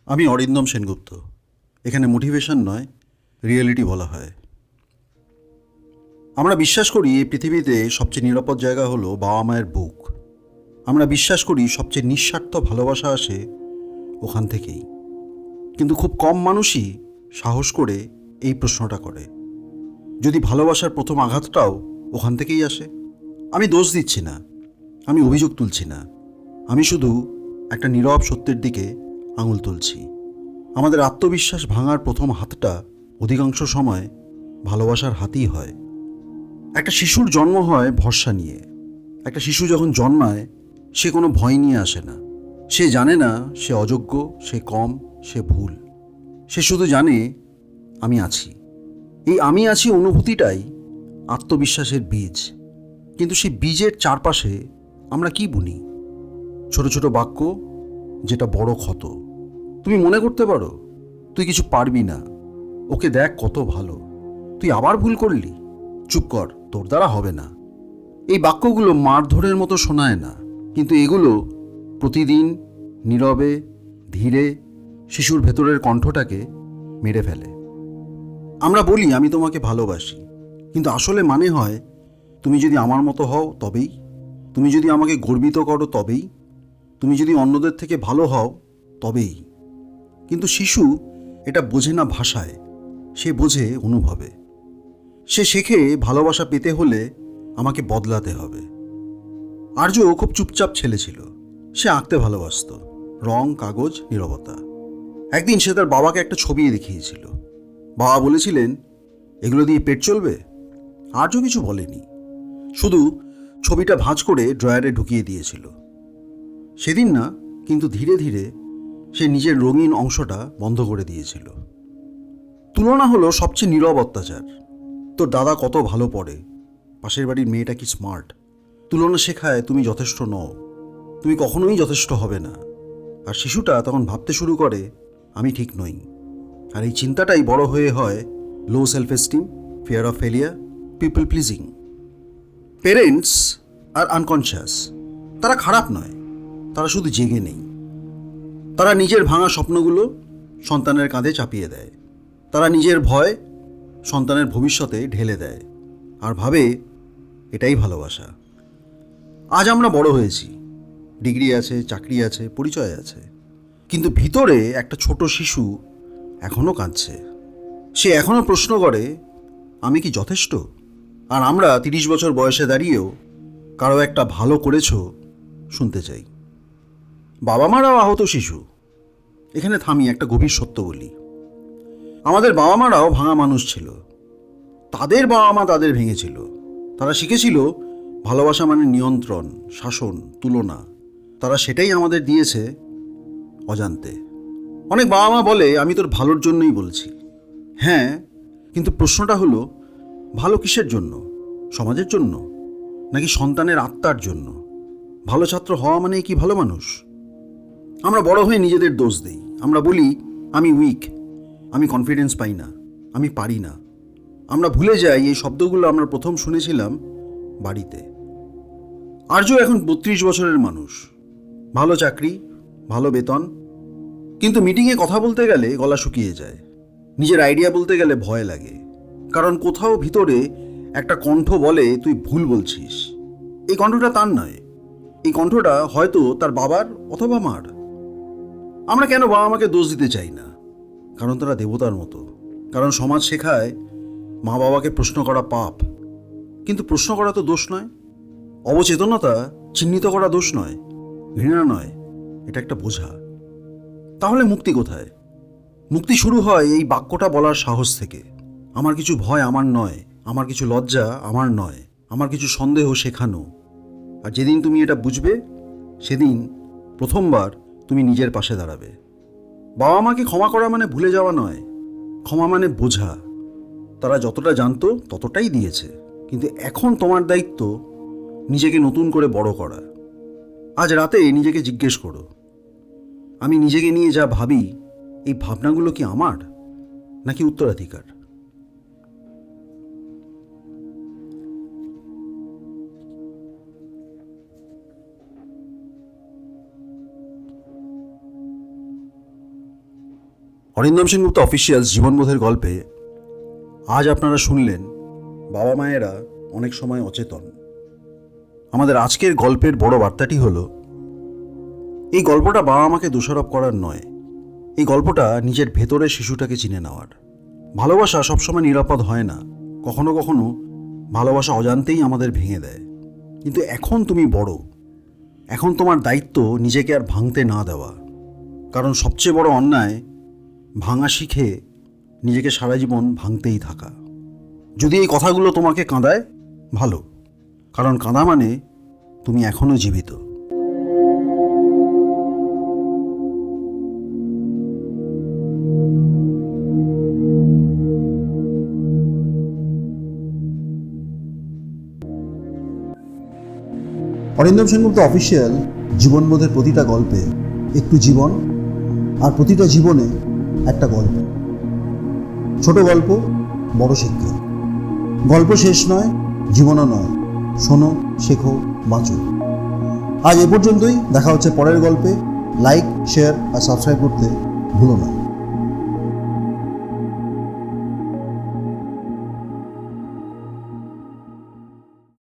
আমি অরিন্দম সেনগুপ্ত। এখানে মোটিভেশন নয়, রিয়েলিটি বলা হয়। আমরা বিশ্বাস করি এই পৃথিবীতে সবচেয়ে নিরাপদ জায়গা হলো বাবা মায়ের বুক। আমরা বিশ্বাস করি সবচেয়ে নিঃস্বার্থ ভালোবাসা আসে ওখান থেকেই। কিন্তু খুব কম মানুষই সাহস করে এই প্রশ্নটা করে, যদি ভালোবাসার প্রথম আঘাতটাও ওখান থেকেই আসে। আমি দোষ দিচ্ছি না, আমি অভিযোগ তুলছি না, আমি শুধু একটা নীরব সত্যের দিকে আঙুল তুলছি। আমাদের আত্মবিশ্বাস ভাঙার প্রথম হাতটা অধিকাংশ সময় ভালোবাসার হাতই হয়। একটা শিশুর জন্ম হয় ভরসা নিয়ে। একটা শিশু যখন জন্মায় সে কোনো ভয় নিয়ে আসে না। সে জানে না সে অযোগ্য, সে কম, সে ভুল। সে শুধু জানে আমি আছি। এই আমি আছি অনুভূতিটাই আত্মবিশ্বাসের বীজ। কিন্তু সেই বীজের চারপাশে আমরা কি বুনি? ছোট ছোট বাক্য, যেটা বড় ক্ষত। তুমি মনে করতে পারো তুই কিছু পারবি না, ওকে দেখ কত ভালো, তুই আবার ভুল করলি, চুপ কর, তোর দ্বারা হবে না। এই বাক্যগুলো মারধরের মতো শোনায় না, কিন্তু এগুলো প্রতিদিন নীরবে, ধীরে শিশুর ভেতরের কণ্ঠটাকে মেরে ফেলে। আমরা বলি আমি তোমাকে ভালোবাসি, কিন্তু আসলে মানে হয় তুমি যদি আমার মতো হও তবেই, তুমি যদি আমাকে গর্বিত করো তবেই, তুমি যদি অন্যদের থেকে ভালো হও তবেই। কিন্তু শিশু এটা বোঝে না ভাষায়, সে বোঝে অনুভবে। সে শেখে ভালোবাসা পেতে হলে আমাকে বদলাতে হবে। আর্য খুব চুপচাপ ছেলে ছিল। সে আঁকতে ভালোবাসত, রং, কাগজ, নীরবতা। একদিন সে তার বাবাকে একটা ছবি দেখিয়েছিল। বাবা বলেছিলেন, এগুলো দিয়ে পেট চলবে? আর্য কিছু বলেনি, শুধু ছবিটা ভাঁজ করে ড্রয়ারে ঢুকিয়ে দিয়েছিল। সেদিন না, কিন্তু ধীরে ধীরে সে নিজের রঙিন অংশটা বন্ধ করে দিয়েছিল। তুলনা হলো সবচেয়ে নীরব অত্যাচার। তোর দাদা কত ভালো পড়ে, পাশের বাড়ির মেয়েটা কি স্মার্ট। তুলনা শেখায় তুমি যথেষ্ট নও, তুমি কখনোই যথেষ্ট হবে না। আর শিশুটা তখন ভাবতে শুরু করে আমি ঠিক নই। আর এই চিন্তাটাই বড় হয়ে হয় লো self esteem, fear of failure, people pleasing. Parents R unconscious. তারা খারাপ নয়, তারা শুধু জেগে নেই। তারা নিজের ভাঙা স্বপ্নগুলো সন্তানের কাঁধে চাপিয়ে দেয়। তারা নিজের ভয় সন্তানের ভবিষ্যতে ঢেলে দেয় আর ভাবে এটাই ভালোবাসা। আজ আমরা বড় হয়েছি, ডিগ্রি আছে, চাকরি আছে, পরিচয় আছে, কিন্তু ভিতরে একটা ছোট শিশু এখনও কাঁদছে। সে এখনও প্রশ্ন করে আমি কি যথেষ্ট? আর আমরা 30 বছর বয়সে দাঁড়িয়েও কারো একটা ভালো করেছো শুনতে চাই। বাবা মারাও আহত শিশু। এখানে থামি একটা গভীর সত্য বলি, আমাদের বাবা মারাও ভাঙা মানুষ ছিল। তাদের বাবা মা তাদের ভেঙেছিল। তারা শিখেছিল ভালোবাসা মানে নিয়ন্ত্রণ, শাসন, তুলনা। তারা সেটাই আমাদের দিয়েছে অজান্তে। অনেক বাবা মা বলে আমি তোর ভালোর জন্যই বলছি। হ্যাঁ, কিন্তু প্রশ্নটা হলো ভালো কিসের জন্য? সমাজের জন্য, নাকি সন্তানের আত্মার জন্য? ভালো ছাত্র হওয়া মানে কি ভালো মানুষ? আমরা বড় হয়ে নিজেদের দোষ দেই। আমরা বলি আমি উইক, আমি কনফিডেন্স পাই না, আমি পারি না। আমরা ভুলে যাই এই শব্দগুলো আমরা প্রথম শুনেছিলাম বাড়িতে। আর্য এখন 32 বছরের মানুষ, ভালো চাকরি, ভালো বেতন, কিন্তু মিটিংয়ে কথা বলতে গেলে গলা শুকিয়ে যায়। নিজের আইডিয়া বলতে গেলে ভয় লাগে, কারণ কোথাও ভিতরে একটা কণ্ঠ বলে তুই ভুল বলছিস। এই কণ্ঠটা তার নয়, এই কণ্ঠটা হয়তো তার বাবার অথবা মার। আমরা কেন বাবা মাকে দোষ দিতে চাই না? কারণ তারা দেবতার মতো। কারণ সমাজ শেখায় মা বাবাকে প্রশ্ন করা পাপ। কিন্তু প্রশ্ন করা তো দোষ নয়। অবচেতনতা চিহ্নিত করা দোষ নয়, ঘৃণা নয়, এটা একটা বোঝা। তাহলে মুক্তি কোথায়? মুক্তি শুরু হয় এই বাক্যটা বলার সাহস থেকে। আমার কিছু ভয় আমার নয়, আমার কিছু লজ্জা আমার নয়, আমার কিছু সন্দেহ শেখানো। আর যেদিন তুমি এটা বুঝবে, সেদিন প্রথমবার তুমি নিজের পাশে দাঁড়াবে। বাবা মাকে ক্ষমা করা মানে ভুলে যাওয়া নয়, ক্ষমা মানে বোঝা। তারা যতটা জানতো ততটাই দিয়েছে, কিন্তু এখন তোমার দায়িত্ব নিজেকে নতুন করে বড় করা। আজ রাতে নিজেকে জিজ্ঞেস করো, আমি নিজেকে নিয়ে যা ভাবি, এই ভাবনাগুলো কি আমার, নাকি উত্তরাধিকার? অরিন্দম সেনগুপ্ত অফিসিয়াল জীবনবোধের গল্পে আজ আপনারা শুনলেন বাবা মায়েরা অনেক সময় অচেতন। আমাদের আজকের গল্পের বড় বার্তাটি হলো, এই গল্পটা বাবা মাকে দোষারোপ করার নয়, এই গল্পটা নিজের ভেতরের শিশুটাকে চিনে নেওয়ার। ভালোবাসা সবসময় নিরাপদ হয় না, কখনো কখনো ভালোবাসা অজান্তেই আমাদের ভেঙে দেয়। কিন্তু এখন তুমি বড়, এখন তোমার দায়িত্ব নিজেকে আর ভাঙতে না দেওয়া। কারণ সবচেয়ে বড় অন্যায় ভাঙা শিখে নিজেকে সারা জীবন ভাঙতেই থাকা। যদি এই কথাগুলো তোমাকে কাঁদায়, ভালো, কারণ কাঁদা মানে তুমি এখনও জীবিত। অরিন্দম সেনগুপ্ত অফিসিয়াল জীবনবোধের প্রতিটা গল্পে একটু জীবন, আর প্রতিটা জীবনে একটা গল্প। ছোট গল্প, বড় শিক্ষা। গল্প শেষ নয়, জীবনও নয়। শোনো, শেখো, বাঁচো। আজ এ পর্যন্তই। দেখা হচ্ছে পরের গল্পে। লাইক, শেয়ার আর সাবস্ক্রাইব করতে ভুলো না।